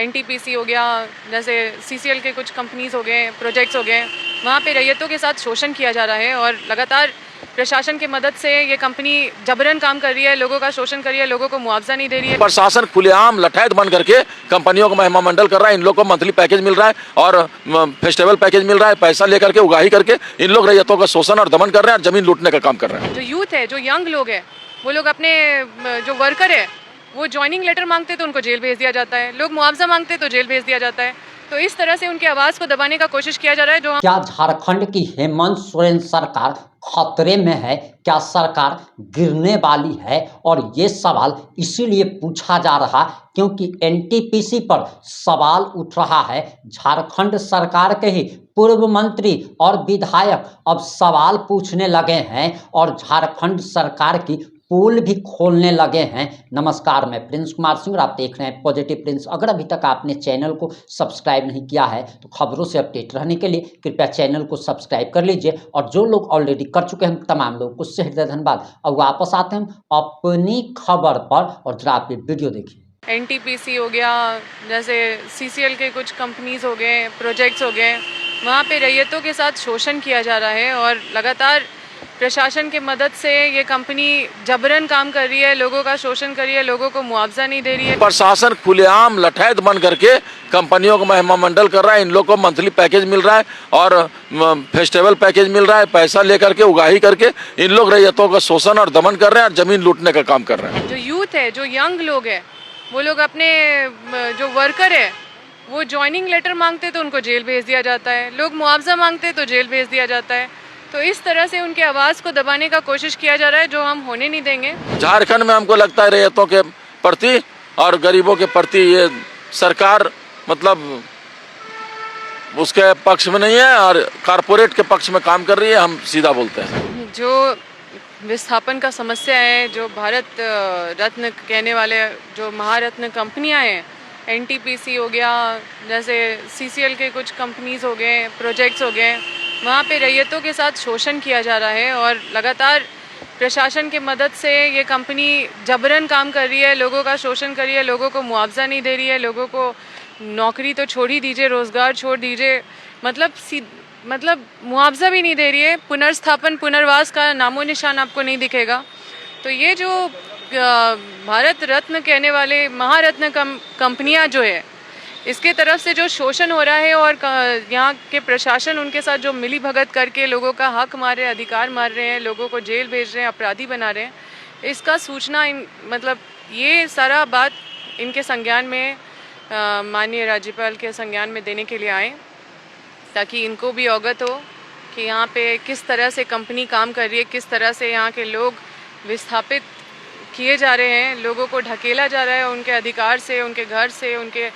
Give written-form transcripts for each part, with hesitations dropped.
NTPC हो गया, जैसे सीसीएल के कुछ कंपनीज हो गए, प्रोजेक्ट्स हो गए, वहाँ पे रैयतों के साथ शोषण किया जा रहा है और लगातार प्रशासन की मदद से ये कंपनी जबरन काम कर रही है, लोगों का शोषण कर रही है, लोगों को मुआवजा नहीं दे रही है। प्रशासन खुलेआम लठैत बन करके कंपनियों को महिमा मंडल कर रहा है। इन लोग को मंथली पैकेज मिल रहा है और फेस्टिवल पैकेज मिल रहा है। पैसा लेकर के उगाही करके इन लोग रैयतों का शोषण और दमन कर रहे हैं और जमीन लूटने का काम कर रहे हैं। जो यूथ है, जो यंग लोग है, वो लोग अपने जो वर्कर है वो ज्वाइनिंग लेटर मांगते तो उनको जेल भेज दिया जाता है, लोग मुआवजा मांगते तो जेल भेज दिया जाता है। तो इस तरह से उनकी आवाज़ को दबाने का कोशिश किया जा रहा है। क्या झारखंड की हेमंत सोरेन सरकार खतरे में है? क्या सरकार गिरने वाली है? और ये सवाल इसीलिए पूछा जा रहा क्योंकि एनटीपीसी पर सवाल उठ रहा है। झारखंड सरकार के ही पूर्व मंत्री और विधायक अब सवाल पूछने लगे हैं और झारखंड सरकार की पोल भी खोलने लगे हैं। नमस्कार, मैं प्रिंस कुमार सिंह और आप देख रहे हैं पॉजिटिव प्रिंस। अगर अभी तक आपने चैनल को सब्सक्राइब नहीं किया है तो खबरों से अपडेट रहने के लिए कृपया चैनल को सब्सक्राइब कर लीजिए और जो लोग ऑलरेडी कर चुके हैं तमाम लोगों को उससे हृदय धन्यवाद। अब वापस आते हैं अपनी खबर पर और जरा आप ये वीडियो देखिए। एनटीपीसी हो गया, जैसे सीसीएल के कुछ कंपनीज हो गए, प्रोजेक्ट्स हो गए, वहाँ पे रैयतों के साथ शोषण किया जा रहा है और लगातार प्रशासन की मदद से ये कंपनी जबरन काम कर रही है, लोगों का शोषण कर रही है, लोगों को मुआवजा नहीं दे रही है। प्रशासन खुलेआम लठैत बन करके कंपनियों को महिमा मंडल कर रहा है। इन लोग को मंथली पैकेज मिल रहा है और फेस्टिवल पैकेज मिल रहा है। पैसा लेकर के उगाही करके इन लोग रैयतों का शोषण और दमन कर रहे हैं और जमीन लूटने का काम कर रहे हैं। जो यूथ है, जो यंग लोग है, वो लोग अपने जो वर्कर है वो ज्वाइनिंग लेटर मांगते तो उनको जेल भेज दिया जाता है, लोग मुआवजा मांगते तो जेल भेज दिया जाता है। तो इस तरह से उनकी आवाज़ को दबाने का कोशिश किया जा रहा है, जो हम होने नहीं देंगे। झारखंड में हमको लगता है रैयतों के प्रति और गरीबों के प्रति ये सरकार मतलब उसके पक्ष में नहीं है और कारपोरेट के पक्ष में काम कर रही है। हम सीधा बोलते हैं। जो विस्थापन का समस्या है, जो भारत रत्न कहने वाले जो महारत्न कंपनियां हैं, एनटीपीसी हो गया, जैसे सीसीएल के कुछ कंपनीज हो गए, प्रोजेक्ट्स हो गए, वहाँ पे रैयतों के साथ शोषण किया जा रहा है और लगातार प्रशासन की मदद से ये कंपनी जबरन काम कर रही है, लोगों का शोषण कर रही है, लोगों को मुआवजा नहीं दे रही है, लोगों को नौकरी तो छोड़ ही दीजिए, रोज़गार छोड़ दीजिए, मतलब मुआवजा भी नहीं दे रही है। पुनर्स्थापन, पुनर्वास का नामो निशान आपको नहीं दिखेगा। तो ये जो भारत रत्न कहने वाले महारत्न कंपनियां जो है, इसके तरफ से जो शोषण हो रहा है और यहाँ के प्रशासन उनके साथ जो मिली भगत करके लोगों का हक मार रहे हैं, अधिकार मार रहे हैं, लोगों को जेल भेज रहे हैं, अपराधी बना रहे हैं, इसका सूचना मतलब ये सारा बात इनके संज्ञान में माननीय राज्यपाल के संज्ञान में देने के लिए आए, ताकि इनको भी अवगत हो कि यहाँ पे किस तरह से कंपनी काम कर रही है, किस तरह से यहाँ के लोग विस्थापित किए जा रहे हैं, लोगों को ढकेला जा रहा है उनके अधिकार से, उनके घर से, उनके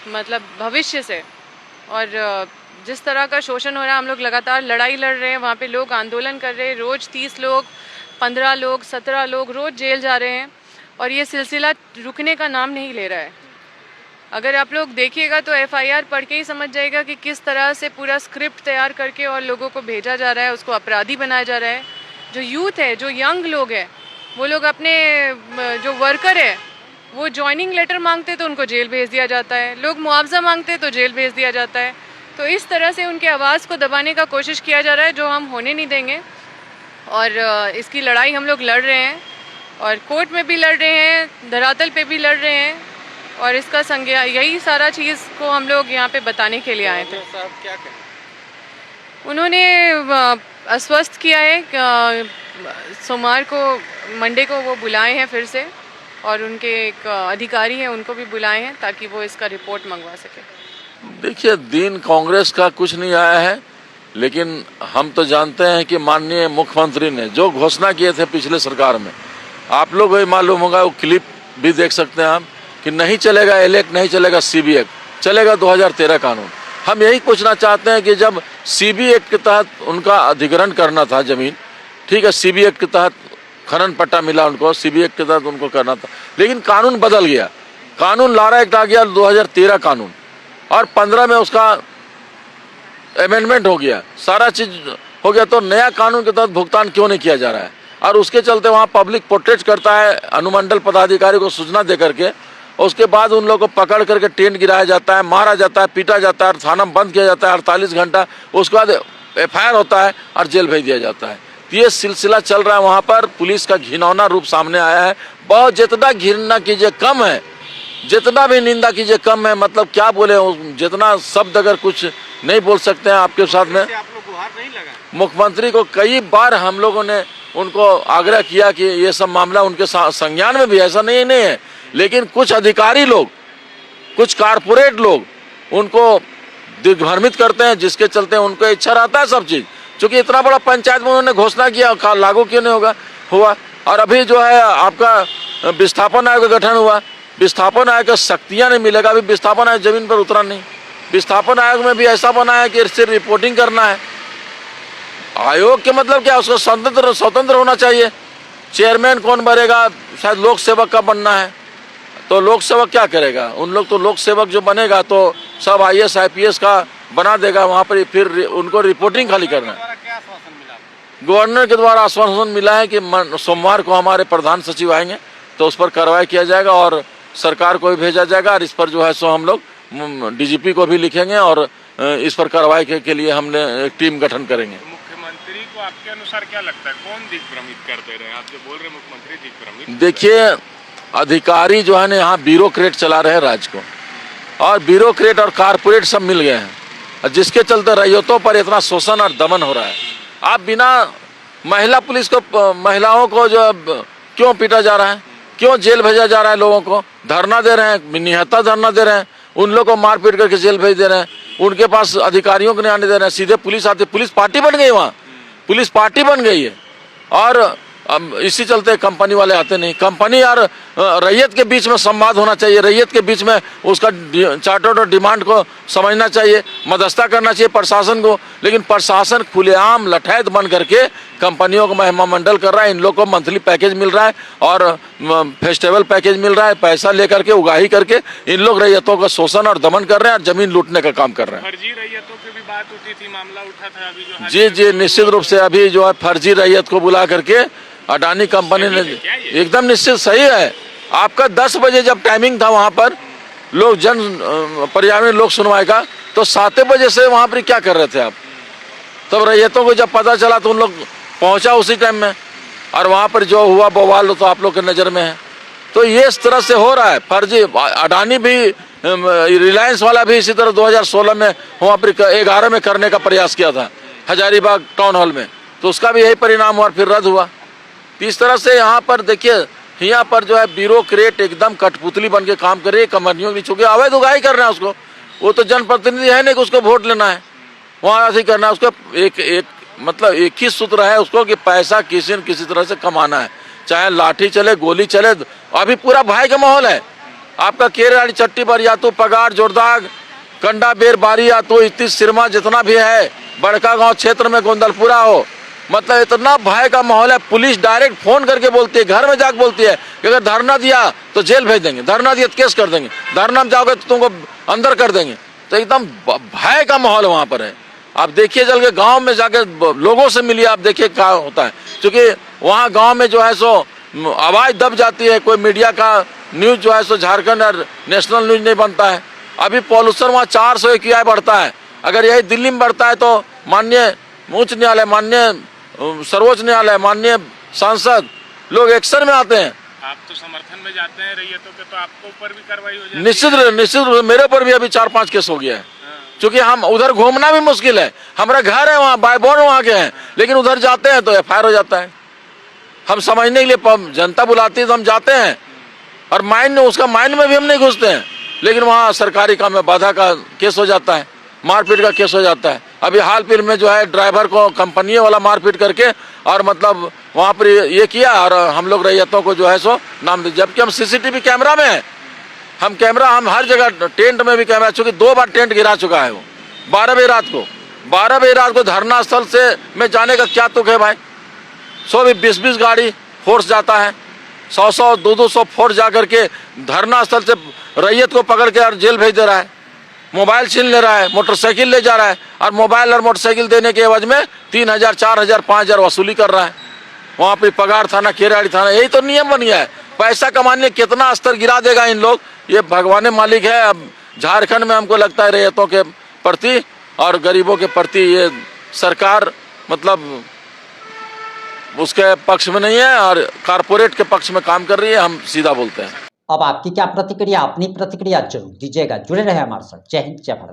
मतलब भविष्य से। और जिस तरह का शोषण हो रहा है, हम लोग लगातार लड़ाई लड़ रहे हैं, वहाँ पे लोग आंदोलन कर रहे हैं, रोज़ 30 लोग, 15 लोग, 17 लोग रोज़ जेल जा रहे हैं और ये सिलसिला रुकने का नाम नहीं ले रहा है। अगर आप लोग देखिएगा तो एफआईआर पढ़ के ही समझ जाएगा कि किस तरह से पूरा स्क्रिप्ट तैयार करके और लोगों को भेजा जा रहा है, उसको अपराधी बनाया जा रहा है। जो यूथ है, जो यंग लोग है, वो लोग अपने जो वर्कर है वो ज्वाइनिंग लेटर मांगते तो उनको जेल भेज दिया जाता है, लोग मुआवजा मांगते तो जेल भेज दिया जाता है। तो इस तरह से उनकी आवाज़ को दबाने का कोशिश किया जा रहा है, जो हम होने नहीं देंगे। और इसकी लड़ाई हम लोग लड़ रहे हैं और कोर्ट में भी लड़ रहे हैं, धरातल पे भी लड़ रहे हैं और इसका संज्ञान, यही सारा चीज़ को हम लोग यहाँ पे बताने के लिए आए थे। क्या कहें? उन्होंने आश्वस्त किया है, सोमवार को, मंडे को वो बुलाए हैं फिर से और उनके एक अधिकारी हैं उनको भी बुलाए हैं ताकि वो इसका रिपोर्ट मंगवा सके। देखिए, दिन कांग्रेस का कुछ नहीं आया है, लेकिन हम तो जानते हैं कि माननीय मुख्यमंत्री ने जो घोषणा किए थे पिछले सरकार में, आप लोग भी मालूम होगा, वो क्लिप भी देख सकते हैं हम, कि नहीं चलेगा एलेक्ट, नहीं चलेगा सीबी एक्ट, चलेगा 2013 कानून। हम यही पूछना चाहते हैं कि जब सीबी एक्ट के तहत उनका अधिग्रहण करना था जमीन, ठीक है, सीबी एक्ट के तहत खनन पट्टा मिला उनको, सीबी एक्ट के तहत उनको करना था, लेकिन कानून बदल गया, कानून लारा एक्ट आ गया 2013 कानून, और 15 में उसका अमेंडमेंट हो गया, सारा चीज हो गया। तो नया कानून के तहत भुगतान क्यों नहीं किया जा रहा है? और उसके चलते वहाँ पब्लिक प्रोटेस्ट करता है, अनुमंडल पदाधिकारी को सूचना दे करके उसके बाद उन लोगों को पकड़ करके टेंट गिराया जाता है, मारा जाता है, पीटा जाता है, थाना में बंद किया जाता है 48 घंटा। उसके बाद FIR होता है और जेल भेज दिया जाता है। तो ये सिलसिला चल रहा है। वहाँ पर पुलिस का घिनौना रूप सामने आया है। बहुत जितना घृणा कीजिए कम है, जितना भी निंदा कीजिए कम है। मतलब क्या बोले, जितना शब्द अगर कुछ नहीं बोल सकते हैं आपके साथ में। आप लोग गुहार नहीं लगा? मुख्यमंत्री को कई बार हम लोगों ने उनको आग्रह किया कि ये सब मामला उनके संज्ञान में भी, ऐसा नहीं है, लेकिन कुछ अधिकारी लोग, कुछ कारपोरेट लोग उनको दिग्भ्रमित करते हैं, जिसके चलते उनको इच्छा रहता है सब चीज। क्योंकि इतना बड़ा पंचायत में उन्होंने घोषणा किया, लागू क्यों नहीं हुआ। और अभी जो है आपका विस्थापन आयोग का गठन हुआ, विस्थापन आयोग का शक्तियां नहीं मिलेगा। अभी विस्थापन आयोग जमीन पर उतरा नहीं। विस्थापन आयोग में भी ऐसा बना है कि सिर्फ रिपोर्टिंग करना है। आयोग के मतलब क्या, उसको स्वतंत्र होना चाहिए। चेयरमैन कौन बनेगा, शायद लोक सेवक का बनना है, तो लोक सेवक क्या करेगा। उन लोग तो लोक सेवक जो बनेगा तो सब IAS IPS का बना देगा वहाँ पर, फिर उनको रिपोर्टिंग खाली करना है। क्या आश्वासन मिला? गवर्नर के द्वारा आश्वासन मिला है कि सोमवार को हमारे प्रधान सचिव आएंगे तो उस पर कार्रवाई किया जाएगा और सरकार को भी भेजा जाएगा। और इस पर जो है सो हम लोग DGP को भी लिखेंगे और इस पर कार्रवाई के लिए हमने एक टीम गठन करेंगे। मुख्यमंत्री को आपके अनुसार क्या लगता है, कौन दिग्भ्रमित करते रहे? आप जो बोल रहे मुख्यमंत्री दिग्भ्रमित, देखिए अधिकारी जो है ना यहाँ ब्यूरोक्रेट चला रहे हैं राज्य को, और ब्यूरोक्रेट और कारपोरेट सब मिल गए हैं, जिसके चलते रैयतों पर इतना शोषण और दमन हो रहा है। आप बिना महिला पुलिस को, महिलाओं को जो क्यों पीटा जा रहा है, क्यों जेल भेजा जा रहा है, लोगों को धरना दे रहे हैं, निहत्था धरना दे रहे हैं, उन लोगों को मार पीट करके जेल भेज दे रहे हैं, उनके पास अधिकारियों को नहीं आने दे रहे हैं, सीधे पुलिस आती। पुलिस पार्टी बन गई, वहाँ पुलिस पार्टी बन गई है। और इसी चलते कंपनी वाले आते नहीं। कंपनी और रैयत के बीच में संवाद होना चाहिए, रैयत के बीच में उसका चार्टर्ड और डिमांड को समझना चाहिए, मध्यस्थता करना चाहिए प्रशासन को। लेकिन प्रशासन खुलेआम लठैत बन करके कंपनियों को महिमा मंडल कर रहा है। इन लोग को मंथली पैकेज मिल रहा है और फेस्टिवल पैकेज मिल रहा है, पैसा लेकर के उगाही करके इन लोग रैयतों का शोषण और दमन कर रहे हैं और जमीन लूटने का काम कर रहे हैं। फर्जी रैयतों की भी बात होती थी, मामला उठा था अभी जो। जी निश्चित रूप से अभी जो है फर्जी रैयत को बुला करके अडानी कंपनी ने, एकदम निश्चित सही है। आपका 10 बजे जब टाइमिंग था वहाँ पर लोग पर्यावरण लोक सुनवाई का, तो 7 बजे से वहाँ पर क्या कर रहे थे आप। तब रैयतों को जब पता चला तो उन लोग पहुँचा उसी टाइम में, और वहाँ पर जो हुआ बवाल तो आप लोग के नज़र में है। तो ये इस तरह से हो रहा है फर्जी। अडानी भी, रिलायंस वाला भी इसी तरह 2016 में वहाँ पर 11 में करने का प्रयास किया था हजारीबाग टाउन हॉल में, तो उसका भी यही परिणाम हुआ, फिर रद्द हुआ। इस तरह से यहाँ पर देखिए, यहाँ पर जो है ब्यूरोक्रेट एकदम कठपुतली बन के काम कर रही है। कंपनियों की चूंकि अवैध उगाही कर रहे हैं उसको, वो तो जनप्रतिनिधि है नहीं कि उसको वोट लेना है, वहाँ ऐसे करना है उसको। एक मतलब एक ही सूत्र है उसको कि पैसा किसी न किसी तरह से कमाना है, चाहे लाठी चले गोली चले। अभी पूरा भय का माहौल है। आपका केरवाड़ी चट्टी पर या तो पगार जोरदार, कंडा बेर बारी, या तो इतनी सिरमा, जितना भी है बड़का गांव क्षेत्र में गोंदलपुरा हो, मतलब इतना भय का माहौल है। पुलिस डायरेक्ट फोन करके बोलती है, घर में जाकर बोलती है कि अगर धरना दिया तो जेल भेज देंगे, धरना दिया तो केस कर देंगे, धरना में जाओगे तो तुमको अंदर कर देंगे। तो एकदम भय का माहौल वहाँ पर है। आप देखिए, चल के गांव में जाके लोगों से मिलिए, आप देखिए क्या होता है। क्योंकि वहाँ गांव में जो है सो आवाज़ दब जाती है, कोई मीडिया का न्यूज़ जो है सो झारखंड और नेशनल न्यूज़ नहीं बनता है। अभी पॉल्यूशन वहाँ 400 AQI बढ़ता है। अगर यही दिल्ली में बढ़ता है तो माननीय उच्च न्यायालय, माननीय सर्वोच्च न्यायालय, माननीय सांसद लोग एक्शन में आते हैं। आप तो समर्थन में जाते हैं रैयतों के, तो आपको ऊपर भी कार्रवाई हो जाए। निश्चित रूप मेरे ऊपर भी अभी 4-5 केस हो गया है। क्योंकि हम उधर घूमना भी मुश्किल है, हमारा घर है वहाँ, बाय बॉर्न वहाँ के हैं, लेकिन उधर जाते हैं तो FIR हो जाता है। हम समझने के लिए जनता बुलाती है तो हम जाते हैं, और उसका माइंड में भी हम नहीं घुसते हैं, लेकिन वहाँ सरकारी काम में बाधा का केस हो जाता है, मारपीट का केस हो जाता है। अभी हाल फिर में जो है ड्राइवर को कंपनी वाला मारपीट करके और मतलब वहाँ पर ये किया, और हम लोग रैयतों को जो है सो नाम दे, जबकि हम CCTV कैमरा में हैं। हम हर जगह, टेंट में भी कैमरा, चूँकि 2 बार टेंट गिरा चुका है वो 12 बजे रात को धरना स्थल से में जाने का क्या तुक है भाई। 120 गाड़ी फोर्स जाता है, 100 200 फोर्स जा करके धरना स्थल से रैयत को पकड़ के और जेल भेज दे रहा है, मोबाइल छीन ले रहा है, मोटरसाइकिल ले जा रहा है, और मोबाइल और मोटरसाइकिल देने के एवज में 3000, 4000, 5000 वसूली कर रहा है। वहाँ पे पगार थाना, केराड़ी थाना, यही तो नियम बन गया है। पैसा कमाने कितना स्तर गिरा देगा इन लोग, ये भगवान मालिक है। अब झारखंड में हमको लगता है रैयतों के प्रति और गरीबों के प्रति ये सरकार मतलब उसके पक्ष में नहीं है और कारपोरेट के पक्ष में काम कर रही है, हम सीधा बोलते हैं। अब आपकी क्या प्रतिक्रिया, अपनी प्रतिक्रिया जरूर दीजिएगा। जुड़े रहे हमारे साथ। जय हिंद, जय भारत।